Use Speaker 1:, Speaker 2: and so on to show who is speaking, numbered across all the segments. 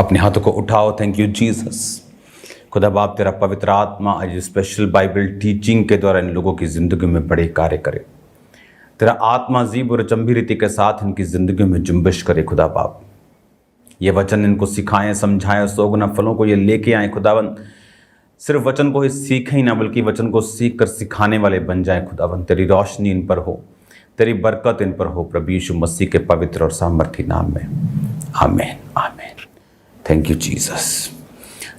Speaker 1: अपने हाथों को उठाओ। Thank you Jesus. खुदा बाप तेरा पवित्र आत्मा आज स्पेशल बाइबल टीचिंग के द्वारा इन लोगों की ज़िंदगी में बड़े कार्य करे। तेरा आत्मा अजीब और अचंभी रीति के साथ इनकी ज़िंदगी में जुम्बिश करे। खुदा बाप ये वचन इनको सिखाएं, समझाएं, 100 गुना फलों को ये लेके आए। खुदावन सिर्फ वचन को ही सीखें ही ना, बल्कि वचन को सीख कर सिखाने वाले बन जाएं। खुदावन तेरी रोशनी इन पर हो, तेरी बरकत इन पर हो, प्रभु यीशु मसीह के पवित्र और सामर्थी नाम में, आमीन आमीन। Thank you Jesus.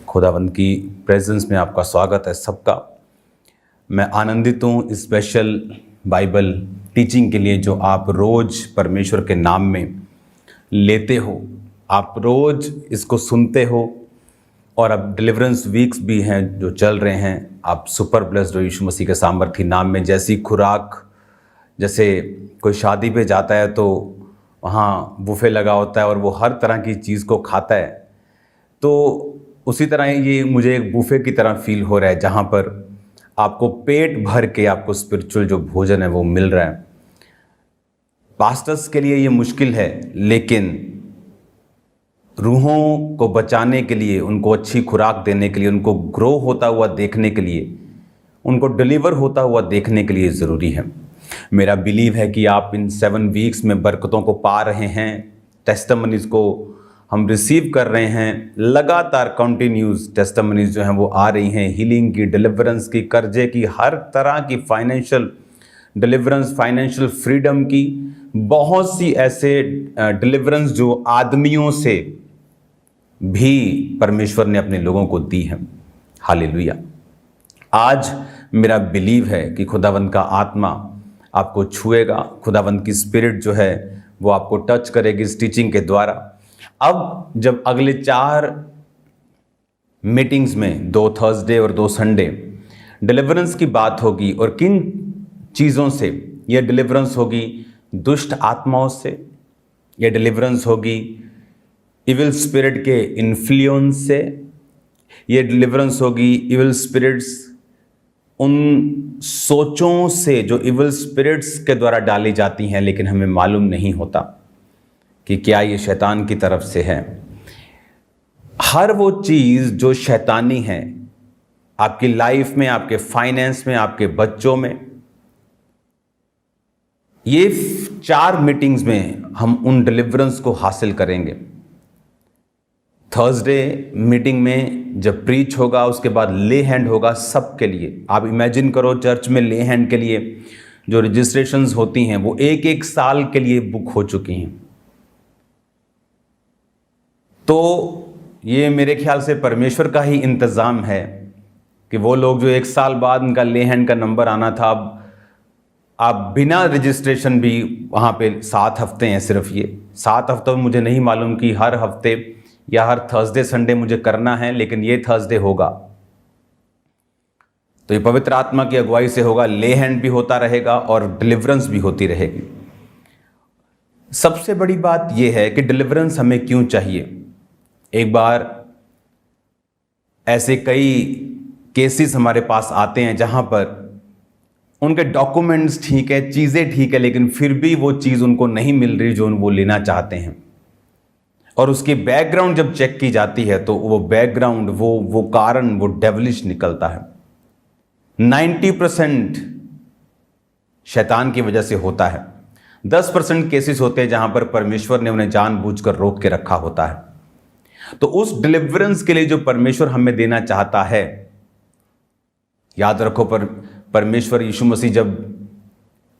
Speaker 1: खुदावंद की प्रेजेंस में आपका स्वागत है सबका। मैं आनंदित हूँ स्पेशल बाइबल टीचिंग के लिए जो आप रोज़ परमेश्वर के नाम में लेते हो, आप रोज़ इसको सुनते हो। और अब डिलीवरेंस वीक्स भी हैं जो चल रहे हैं। आप सुपर ब्लेस्ड हो यीशु मसीह के सामर्थी नाम में। जैसी खुराक, जैसे कोई शादी पे जाता है तो वहाँ बुफे लगा होता है और वो हर तरह की चीज़ को खाता है, तो उसी तरह ये मुझे एक बुफे की तरह फील हो रहा है, जहाँ पर आपको पेट भर के आपको स्पिरिचुअल जो भोजन है वो मिल रहा है। पास्टर्स के लिए ये मुश्किल है, लेकिन रूहों को बचाने के लिए, उनको अच्छी खुराक देने के लिए, उनको ग्रो होता हुआ देखने के लिए, उनको डिलीवर होता हुआ देखने के लिए ज़रूरी है। मेरा बिलीव है कि आप इन 7 वीक्स में बरकतों को पा रहे हैं, टेस्टिमनीज को हम रिसीव कर रहे हैं। लगातार कंटिन्यूस टेस्टिमनीज जो हैं वो आ रही हैं, हीलिंग की, डिलीवरेंस की, कर्जे की, हर तरह की फाइनेंशियल डिलीवरेंस, फाइनेंशियल फ्रीडम की, बहुत सी ऐसे डिलीवरेंस जो आदमियों से भी परमेश्वर ने अपने लोगों को दी है। हालेलुया। आज मेरा बिलीव है कि खुदावंद का आत्मा आपको छुएगा, खुदावंद की स्पिरिट जो है वो आपको टच करेगी इस टीचिंग के द्वारा। अब जब अगले 4 मीटिंग्स में 2 थर्सडे और 2 संडे डिलीवरेंस की बात होगी, और किन चीज़ों से यह डिलीवरेंस होगी? दुष्ट आत्माओं से यह डिलीवरेंस होगी, इविल स्पिरिट के इन्फ्लुएंस से यह डिलीवरेंस होगी, इविल स्पिरिट्स उन सोचों से जो इविल स्पिरिट्स के द्वारा डाली जाती हैं, लेकिन हमें मालूम नहीं होता कि क्या ये शैतान की तरफ से है। हर वो चीज़ जो शैतानी है आपकी लाइफ में, आपके फाइनेंस में, आपके बच्चों में, ये 4 मीटिंग्स में हम उन डिलीवरेंस को हासिल करेंगे। थर्सडे मीटिंग में जब प्रीच होगा, उसके बाद ले हैंड होगा सबके लिए। आप इमेजिन करो, चर्च में ले हैंड के लिए जो रजिस्ट्रेशंस होती हैं वो 1-1 साल के लिए बुक हो चुकी हैं। तो ये मेरे ख्याल से परमेश्वर का ही इंतज़ाम है कि वो लोग जो 1 साल बाद उनका ले हैंड का नंबर आना था, अब आप बिना रजिस्ट्रेशन भी वहाँ पे 7 हफ्ते हैं सिर्फ। ये 7 हफ्तों में मुझे नहीं मालूम कि हर हफ्ते या हर थर्सडे संडे मुझे करना है, लेकिन ये थर्सडे होगा। तो ये पवित्र आत्मा की अगुवाई से होगा। ले हैंड भी होता रहेगा और डिलीवरेंस भी होती रहेगी। सबसे बड़ी बात यह है कि डिलीवरेंस हमें क्यों चाहिए। एक बार ऐसे कई केसेस हमारे पास आते हैं जहां पर उनके डॉक्यूमेंट्स ठीक है, चीज़ें ठीक है, लेकिन फिर भी वो चीज़ उनको नहीं मिल रही जो वो लेना चाहते हैं। और उसकी बैकग्राउंड जब चेक की जाती है तो वो बैकग्राउंड, वो कारण, वो डेविलिश निकलता है। 90% शैतान की वजह से होता है। 10% केसेस होते हैं जहां पर परमेश्वर ने उन्हें जानबूझकर रोक के रखा होता है। तो उस डिलीवरेंस के लिए जो परमेश्वर हमें देना चाहता है, याद रखो, परमेश्वर यीशु मसीह जब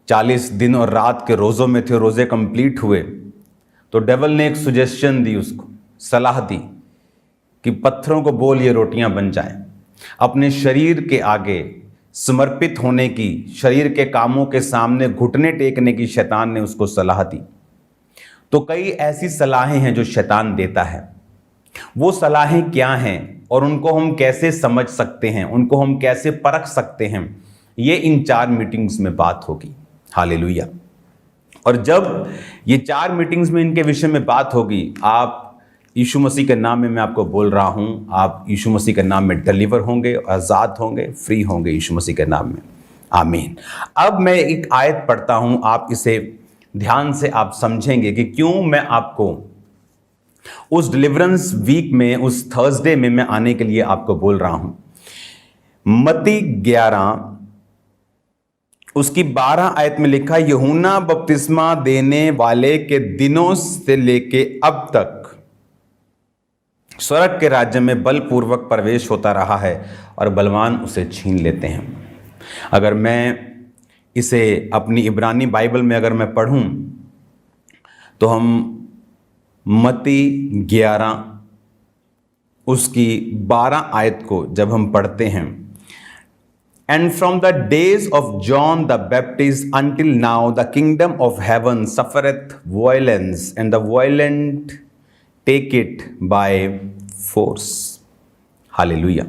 Speaker 1: 40 दिन और रात के रोज़ों में थे, रोज़े कंप्लीट हुए, तो डेवल ने एक सुजेशन दी, उसको सलाह दी कि पत्थरों को बोल ये रोटियां बन जाएं। अपने शरीर के आगे समर्पित होने की, शरीर के कामों के सामने घुटने टेकने की शैतान ने उसको सलाह दी। तो कई ऐसी सलाहें हैं जो शैतान देता है। वो सलाहें क्या हैं और उनको हम कैसे समझ सकते हैं, उनको हम कैसे परख सकते हैं, ये इन 4 मीटिंग्स में बात होगी। हालेलुया। और जब ये 4 मीटिंग्स में इनके विषय में बात होगी, आप यीशु मसीह के नाम में मैं आपको बोल रहा हूं, आप यीशु मसीह के नाम में डिलीवर होंगे, आज़ाद होंगे, फ्री होंगे यीशु मसीह के नाम में। आमीन। अब मैं एक आयत पढ़ता हूं, आप इसे ध्यान से आप समझेंगे कि क्यों मैं आपको उस डिलीवरेंस वीक में, उस थर्सडे में मैं आने के लिए आपको बोल रहा हूं। मत्ती 11 उसकी 12 आयत में लिखा, यूहन्ना बपतिस्मा देने वाले के दिनों से लेके अब तक स्वर्ग के राज्य में बलपूर्वक प्रवेश होता रहा है और बलवान उसे छीन लेते हैं। अगर मैं इसे अपनी इब्रानी बाइबल में अगर मैं पढ़ूं तो हम मत्ती 11 उसकी 12 आयत को जब हम पढ़ते हैं, and from the days of John the Baptist until now the kingdom of heaven suffereth violence and the violent take it by force. Hallelujah.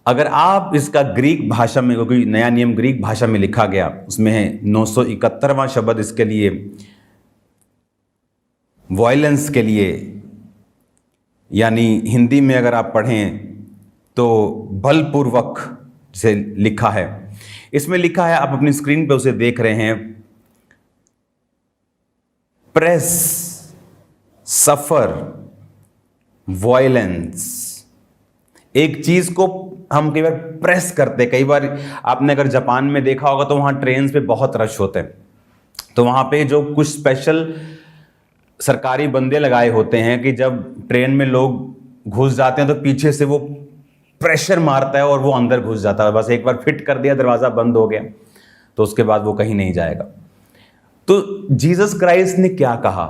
Speaker 1: अगर आप इसका ग्रीक भाषा में, क्योंकि नया नियम ग्रीक भाषा में लिखा गया, उसमें है 971वां शब्द इसके लिए, वायलेंस के लिए, यानी हिंदी में अगर आप पढ़ें तो बलपूर्वक से लिखा है। इसमें लिखा है, आप अपनी स्क्रीन पे उसे देख रहे हैं, प्रेस, सफर, वायलेंस। एक चीज को हम कई बार प्रेस करते, कई बार आपने अगर जापान में देखा होगा तो वहां ट्रेन पे बहुत रश होते हैं, तो वहां पे जो कुछ स्पेशल सरकारी बंदे लगाए होते हैं कि जब ट्रेन में लोग घुस जाते हैं तो पीछे से वो प्रेशर मारता है और वो अंदर घुस जाता है। बस एक बार फिट कर दिया, दरवाजा बंद हो गया, तो उसके बाद वो कहीं नहीं जाएगा। तो जीसस क्राइस्ट ने क्या कहा?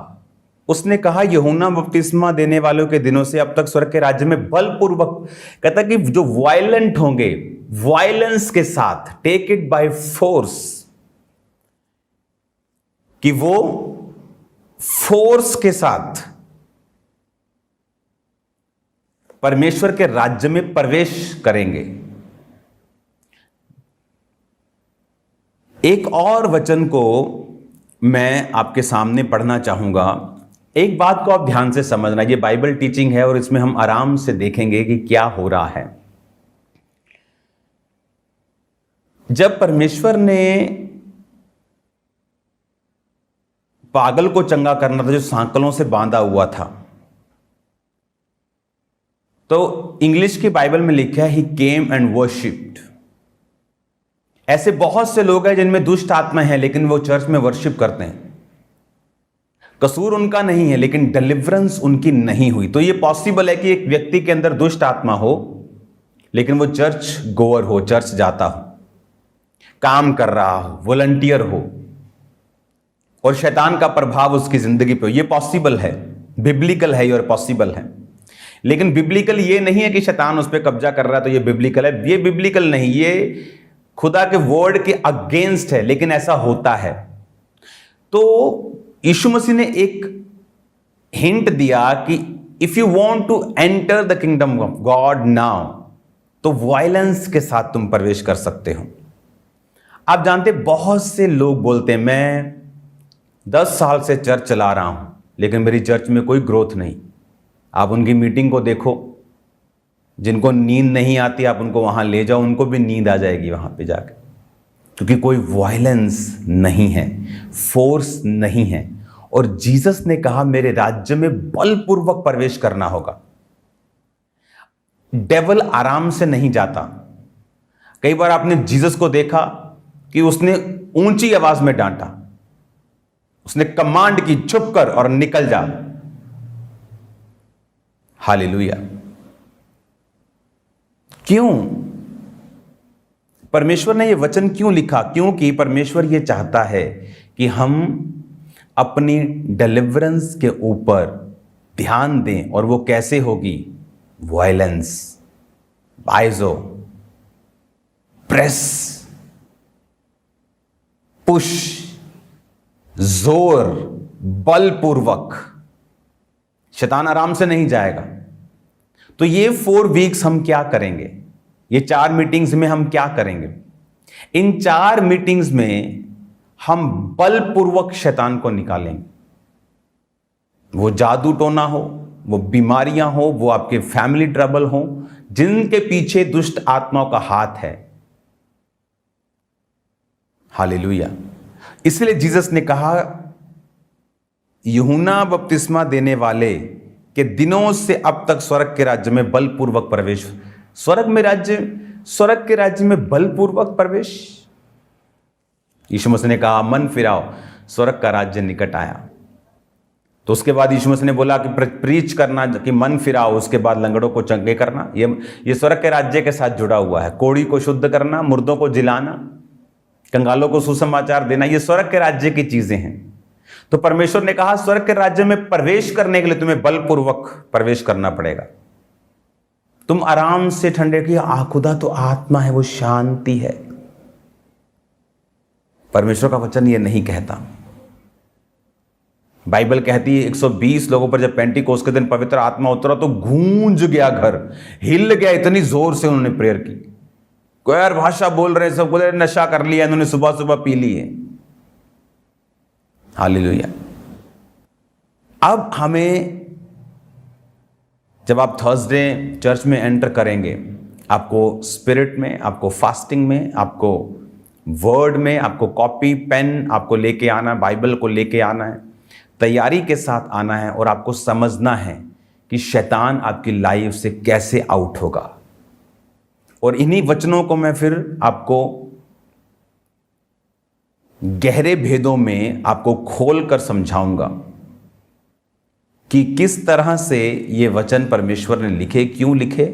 Speaker 1: उसने कहा, यूहन्ना बपतिस्मा देने वालों के दिनों से अब तक स्वर्ग के राज्य में बलपूर्वक, कहता कि जो वायलेंट होंगे, वायलेंस के साथ, टेक इट बाय फोर्स, कि वो फोर्स के साथ परमेश्वर के राज्य में प्रवेश करेंगे। एक और वचन को मैं आपके सामने पढ़ना चाहूंगा। एक बात को आप ध्यान से समझना, ये बाइबल टीचिंग है और इसमें हम आराम से देखेंगे कि क्या हो रहा है। जब परमेश्वर ने पागल को चंगा करना था, जो सांकलों से बांधा हुआ था, तो इंग्लिश की बाइबल में लिखा है, ही केम एंड वर्शिप्ड। ऐसे बहुत से लोग हैं जिनमें दुष्ट आत्मा है, लेकिन वो चर्च में वर्शिप करते हैं। कसूर उनका नहीं है, लेकिन डिलीवरेंस उनकी नहीं हुई। तो ये पॉसिबल है कि एक व्यक्ति के अंदर दुष्ट आत्मा हो, लेकिन वो चर्च गोअर हो, चर्च जाता हो, काम कर रहा हो, वॉलंटियर हो, और शैतान का प्रभाव उसकी जिंदगी पे हो। ये पॉसिबल है, बिब्लिकल है और पॉसिबल है। लेकिन बिब्लिकल ये नहीं है कि शैतान उस पर कब्जा कर रहा है तो ये बिब्लिकल है। ये बिब्लिकल नहीं, ये खुदा के वर्ड के अगेंस्ट है, लेकिन ऐसा होता है। तो यीशु मसीह ने एक हिंट दिया कि if you want to enter the kingdom of God now, तो वायलेंस के साथ तुम प्रवेश कर सकते हो। आप जानते, बहुत से लोग बोलते हैं, मैं 10 साल से चर्च चला रहा हूं, लेकिन मेरी चर्च में कोई ग्रोथ नहीं। आप उनकी मीटिंग को देखो, जिनको नींद नहीं आती आप उनको वहां ले जाओ, उनको भी नींद आ जाएगी वहां पे जाके, क्योंकि कोई वायलेंस नहीं है, फोर्स नहीं है। और जीसस ने कहा, मेरे राज्य में बलपूर्वक प्रवेश करना होगा। डेविल आराम से नहीं जाता। कई बार आपने जीसस को देखा कि उसने ऊंची आवाज में डांटा, उसने कमांड की, चुप कर और निकल जा। हालेलुया। क्यों? परमेश्वर ने यह वचन क्यों लिखा? क्योंकि परमेश्वर यह चाहता है कि हम अपनी डिलीवरेंस के ऊपर ध्यान दें। और वो कैसे होगी? वायलेंस, बाइजो, प्रेस, पुश, जोर, बलपूर्वक। शैतान आराम से नहीं जाएगा। तो ये 4 वीक्स हम क्या करेंगे? ये 4 मीटिंग्स में हम क्या करेंगे? इन 4 मीटिंग्स में हम बलपूर्वक शैतान को निकालेंगे। वो जादू टोना हो, वो बीमारियां हो, वो आपके फैमिली ट्रबल हो, जिनके पीछे दुष्ट आत्माओं का हाथ है। हालेलुया। इसलिए जीसस ने कहा, यूहन्ना बपतिस्मा देने वाले के दिनों से अब तक स्वर्ग के राज्य में बलपूर्वक प्रवेश। स्वर्ग के राज्य में बलपूर्वक प्रवेश। यीशु मसीह ने कहा मन फिराओ, स्वर्ग का राज्य निकट आया। तो उसके बाद यीशु मसीह ने बोला कि प्रीच करना कि मन फिराओ, उसके बाद लंगड़ों को चंगे करना। ये स्वर्ग के राज्य के साथ जुड़ा हुआ है। कोढ़ी को शुद्ध करना, मुर्दों को जिलाना, कंगालों को सुसमाचार देना, ये स्वर्ग के राज्य की चीजें हैं। तो परमेश्वर ने कहा स्वर्ग के राज्य में प्रवेश करने के लिए तुम्हें बलपूर्वक प्रवेश करना पड़ेगा। तुम आराम से ठंडे की खुदा तो आत्मा है, वो शांति है। परमेश्वर का वचन ये नहीं कहता। बाइबल कहती है 120 लोगों पर जब पेंटिकोस्त के दिन पवित्र आत्मा उतरा तो गूंज गया घर, हिल गया, इतनी जोर से उन्होंने प्रेयर की। कोई यार भाषा बोल रहे, सब बोले नशा कर लिया इन्होंने, सुबह सुबह पी ली है। हालेलुया। अब हमें जब आप थर्सडे चर्च में एंटर करेंगे, आपको स्पिरिट में, आपको फास्टिंग में, आपको वर्ड में, आपको कॉपी पेन आपको लेके आना है, बाइबल को लेके आना है, तैयारी के साथ आना है और आपको समझना है कि शैतान आपकी लाइफ से कैसे आउट होगा। और इन्हीं वचनों को मैं फिर आपको गहरे भेदों में आपको खोलकर समझाऊंगा कि किस तरह से ये वचन परमेश्वर ने लिखे, क्यों लिखे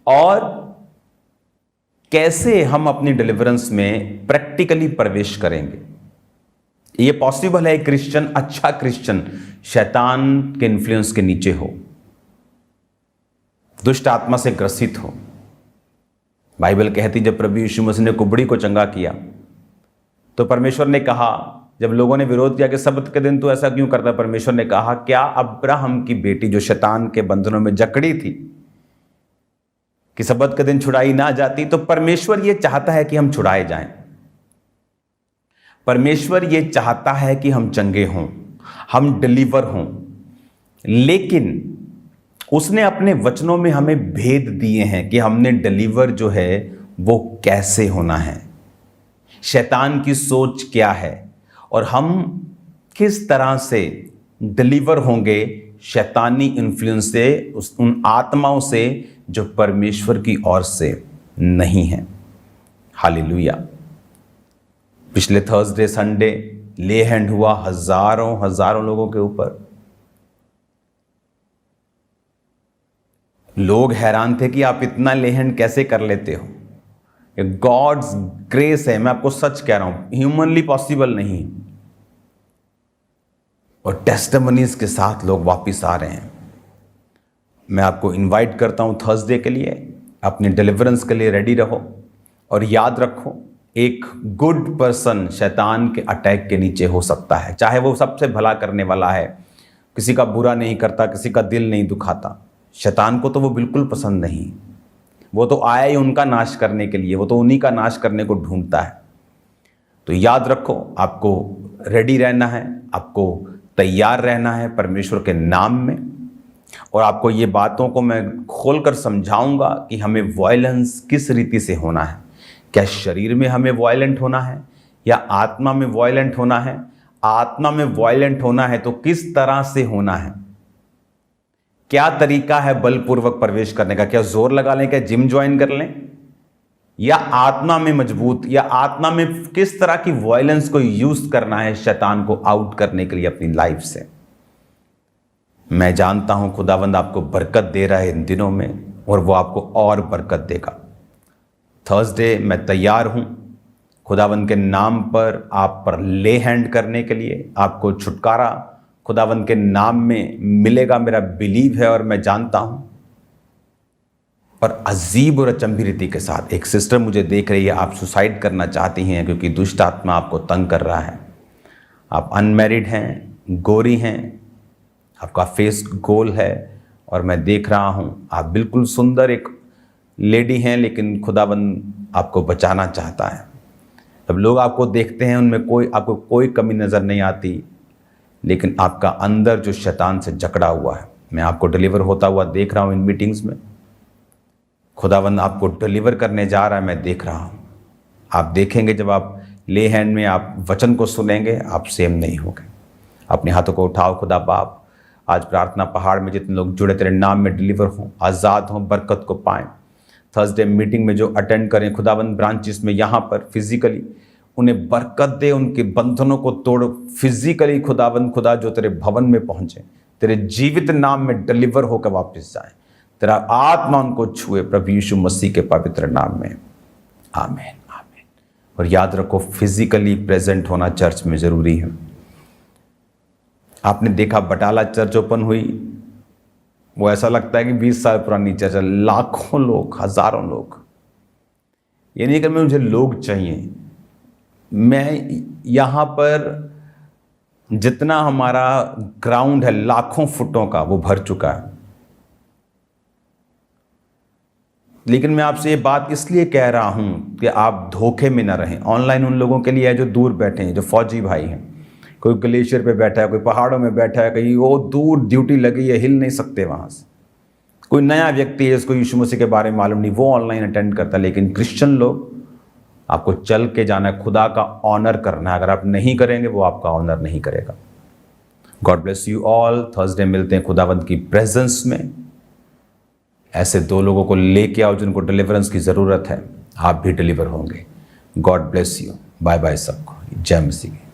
Speaker 1: और कैसे हम अपनी डिलीवरेंस में प्रैक्टिकली प्रवेश करेंगे। ये पॉसिबल है एक क्रिश्चियन, अच्छा क्रिश्चियन शैतान के इन्फ्लुएंस के नीचे हो, दुष्ट आत्मा से ग्रसित हो। बाइबल कहती जब प्रभु यीशु मसीह ने कुबड़ी को चंगा किया तो परमेश्वर ने कहा, जब लोगों ने विरोध किया कि सब्त के दिन तो ऐसा क्यों करता, परमेश्वर ने कहा क्या अब्राहम की बेटी जो शैतान के बंधनों में जकड़ी थी कि सब्त के दिन छुड़ाई ना जाती, तो परमेश्वर ये चाहता है कि हम छुड़ाए जाएं। परमेश्वर ये चाहता है कि हम चंगे हों, हम डिलीवर हों, लेकिन उसने अपने वचनों में हमें भेद दिए हैं कि हमने डिलीवर जो है वो कैसे होना है, शैतान की सोच क्या है और हम किस तरह से डिलीवर होंगे शैतानी इन्फ्लुएंस से, उन आत्माओं से जो परमेश्वर की ओर से नहीं है। हालेलुया। पिछले थर्सडे संडे ले हैंड हुआ हजारों लोगों के ऊपर। लोग हैरान थे कि आप इतना ले हैंड कैसे कर लेते हो। ये गॉड्स ग्रेस है, मैं आपको सच कह रहा हूं, ह्यूमनली पॉसिबल नहीं। और टेस्टिमनीज के साथ लोग वापस आ रहे हैं। मैं आपको इनवाइट करता हूं थर्सडे के लिए, अपने डिलीवरेंस के लिए रेडी रहो और याद रखो एक गुड पर्सन शैतान के अटैक के नीचे हो सकता है, चाहे वो सबसे भला करने वाला है, किसी का बुरा नहीं करता, किसी का दिल नहीं दुखाता। शैतान को तो वो बिल्कुल पसंद नहीं, वो तो आया ही उनका नाश करने के लिए, वो तो उन्हीं का नाश करने को ढूंढता है। तो याद रखो आपको रेडी रहना है, आपको तैयार रहना है परमेश्वर के नाम में। और आपको ये बातों को मैं खोलकर समझाऊंगा कि हमें वायलेंस किस रीति से होना है। क्या शरीर में हमें वायलेंट होना है या आत्मा में वायलेंट होना है? आत्मा में वायलेंट होना है तो किस तरह से होना है? क्या तरीका है बलपूर्वक प्रवेश करने का? क्या जोर लगा लें, क्या जिम ज्वाइन कर लें, या आत्मा में मजबूत, या आत्मा में किस तरह की वायलेंस को यूज करना है शैतान को आउट करने के लिए अपनी लाइफ से? मैं जानता हूं खुदावंद आपको बरकत दे रहा है इन दिनों में और वो आपको और बरकत देगा। थर्सडे मैं तैयार हूं खुदावंद के नाम पर आप पर ले हैंड करने के लिए। आपको छुटकारा खुदावंद के नाम में मिलेगा, मेरा बिलीव है और मैं जानता हूं। और अजीब और अचंभी रीति के साथ एक सिस्टर मुझे देख रही है, आप सुसाइड करना चाहती हैं क्योंकि दुष्ट आत्मा आपको तंग कर रहा है। आप अनमैरिड हैं, गोरी हैं, आपका फेस गोल है और मैं देख रहा हूं आप बिल्कुल सुंदर एक लेडी हैं, लेकिन खुदाबंद आपको बचाना चाहता है। जब लोग आपको देखते हैं उनमें आपको कोई कमी नज़र नहीं आती, लेकिन आपका अंदर जो शैतान से जकड़ा हुआ है, मैं आपको डिलीवर होता हुआ देख रहा हूँ इन मीटिंग्स में। खुदावंद आपको डिलीवर करने जा रहा है, मैं देख रहा हूँ। आप देखेंगे जब आप ले हैंड में आप वचन को सुनेंगे, आप सेम नहीं होंगे। अपने हाथों को उठाओ। खुदा बाप, आज प्रार्थना पहाड़ में जितने लोग जुड़े तेरे नाम में डिलीवर हों, आज़ाद हों, बरकत को पाएं। थर्सडे मीटिंग में जो अटेंड करें खुदाबंद ब्रांचेस में, यहाँ पर फिजिकली उन्हें बरकत दे, उनके बंधनों को तोड़। फिजिकली खुदाबंद खुदा जो तेरे भवन में पहुंचे, तेरे जीवित नाम में डिलीवर होकर वापस जाए। तेरा आत्मा उनको छुए प्रभु यीशु मसीह के पवित्र नाम में, आमीन आमीन। और याद रखो, फिजिकली प्रेजेंट होना चर्च में जरूरी है। आपने देखा बटाला चर्च ओपन हुई, वो ऐसा लगता है कि 20 साल पुरानी चर्च है। लाखों लोग, हजारों लोग। ये नहीं कि मुझे लोग चाहिए, मैं यहाँ पर जितना हमारा ग्राउंड है लाखों फुटों का, वो भर चुका है। लेकिन मैं आपसे ये बात इसलिए कह रहा हूं कि आप धोखे में ना रहें। ऑनलाइन उन लोगों के लिए है जो दूर बैठे हैं, जो फौजी भाई हैं। कोई ग्लेशियर पे बैठा है, कोई पहाड़ों में बैठा है, कहीं वो दूर ड्यूटी लगी है, हिल नहीं सकते वहाँ से। कोई नया व्यक्ति है जिसको यीशु मसीह के बारे में मालूम नहीं, वो ऑनलाइन अटेंड करता है। लेकिन क्रिश्चियन लोग, आपको चल के जाना है, खुदा का ऑनर करना है। अगर आप नहीं करेंगे, वो आपका ऑनर नहीं करेगा। God bless you all. Thursday मिलते हैं खुदावंत की प्रेजेंस में। ऐसे 2 लोगों को लेके आओ जिनको डिलीवरेंस की ज़रूरत है, आप भी डिलीवर होंगे। God bless you. Bye bye सबको। जय मसीह।